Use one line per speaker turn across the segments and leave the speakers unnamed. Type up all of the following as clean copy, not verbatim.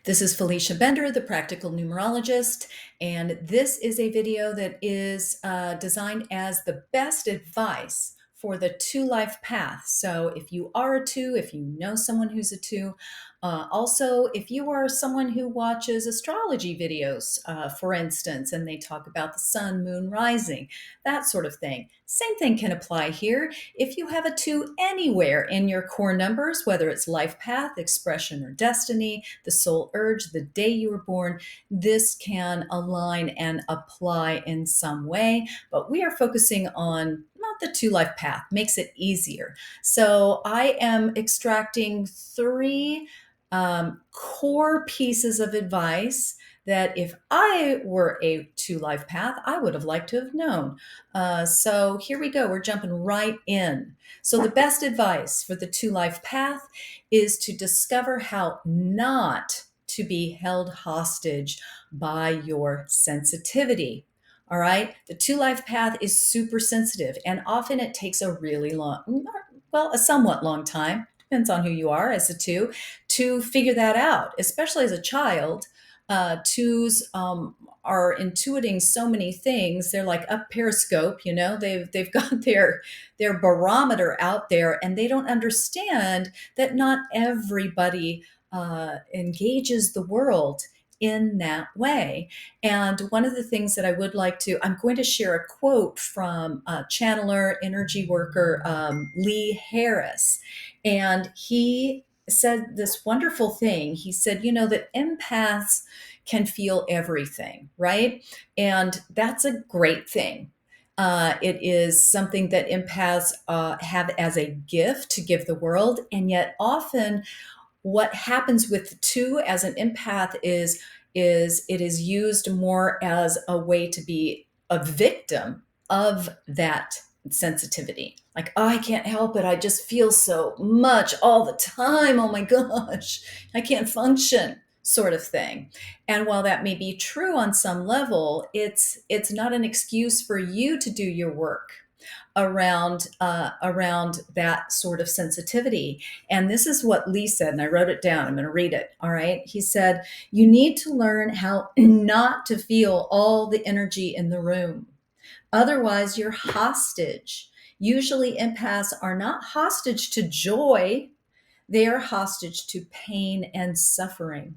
This is Felicia Bender, the Practical Numerologist, and this is a video that is designed as the best advice for the two life path. So if you are a two, if you know someone who's a two, also if you are someone who watches astrology videos, for instance, and they talk about the sun, moon, rising, that sort of thing. Same thing can apply here. If you have a two anywhere in your core numbers, whether it's life path, expression, or destiny, the soul urge, the day you were born, this can align and apply in some way. But we are focusing on not the two life path, makes it easier. So I am extracting three core pieces of advice that if I were a two life path, I would have liked to have known. So here we go. We're jumping right in. So the best advice for the two life path is to discover how not to be held hostage by your sensitivity. All right. The two life path is super sensitive, and often it takes a really long, well, a somewhat long time, depends on who you are as a two, to figure that out, especially as a child. Twos are intuiting so many things. They're like up periscope, you know, they've got their barometer out there, and they don't understand that not everybody engages the world in that way. And one of the things that I would like to, I'm going to share a quote from channeler, energy worker Lee Harris. And he said this wonderful thing. He said, you know, that empaths can feel everything, right? And that's a great thing. It is something that empaths have as a gift to give the world. And yet often what happens with the two as an empath is it is used more as a way to be a victim of that sensitivity. Like, oh, I can't help it. I just feel so much all the time. Oh my gosh, I can't function, sort of thing. And while that may be true on some level, it's not an excuse for you to do your work around that sort of sensitivity. And this is what Lee said, and I wrote it down. I'm going to read it. All right. He said, you need to learn how not to feel all the energy in the room. Otherwise, you're hostage. Usually, empaths are not hostage to joy, they are hostage to pain and suffering.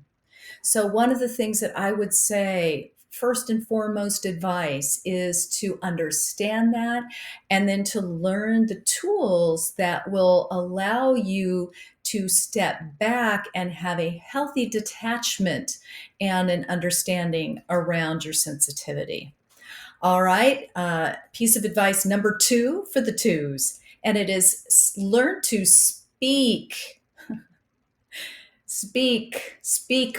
So, one of the things that I would say, first and foremost advice, is to understand that and then to learn the tools that will allow you to step back and have a healthy detachment and an understanding around your sensitivity. All right, piece of advice number two for the twos, and it is learn to speak. Speak,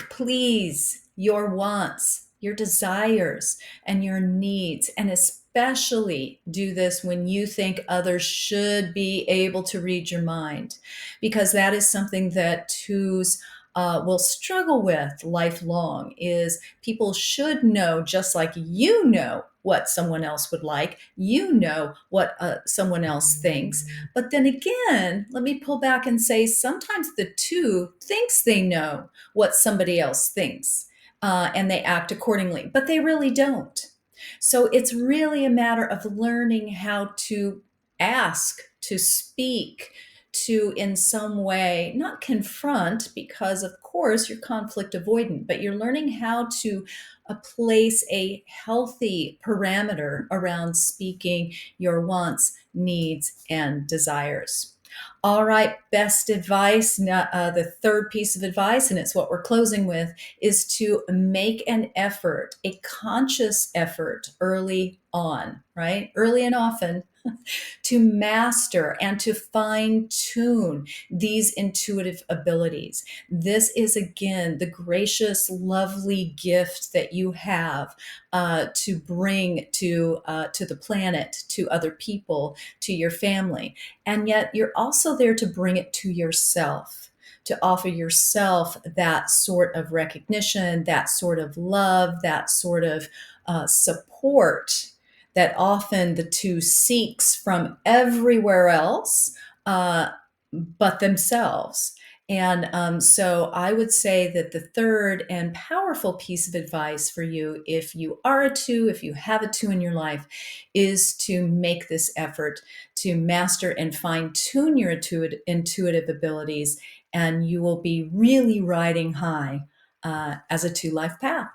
please, your wants, your desires, and your needs. And especially do this when you think others should be able to read your mind, because that is something that twos will struggle with lifelong. Is people should know, just like you know what someone else would like, you know what someone else thinks. But then again, let me pull back and say sometimes the two thinks they know what somebody else thinks, and they act accordingly, but they really don't. So it's really a matter of learning how to ask, to speak, to in some way not confront, because of course you're conflict avoidant, but you're learning how to place a healthy parameter around speaking your wants, needs, and desires. All right, best advice, the third piece of advice, and it's what we're closing with, is to make an effort, a conscious effort early on, right? Early and often, to master and to fine tune these intuitive abilities. This is, again, the gracious, lovely gift that you have to bring to the planet, to other people, to your family. And yet you're also there to bring it to yourself, to offer yourself that sort of recognition, that sort of love, that sort of support that often the two seeks from everywhere else but themselves. And so I would say that the third and powerful piece of advice for you, if you are a two, if you have a two in your life, is to make this effort to master and fine tune your intuitive abilities, and you will be really riding high as a two life path.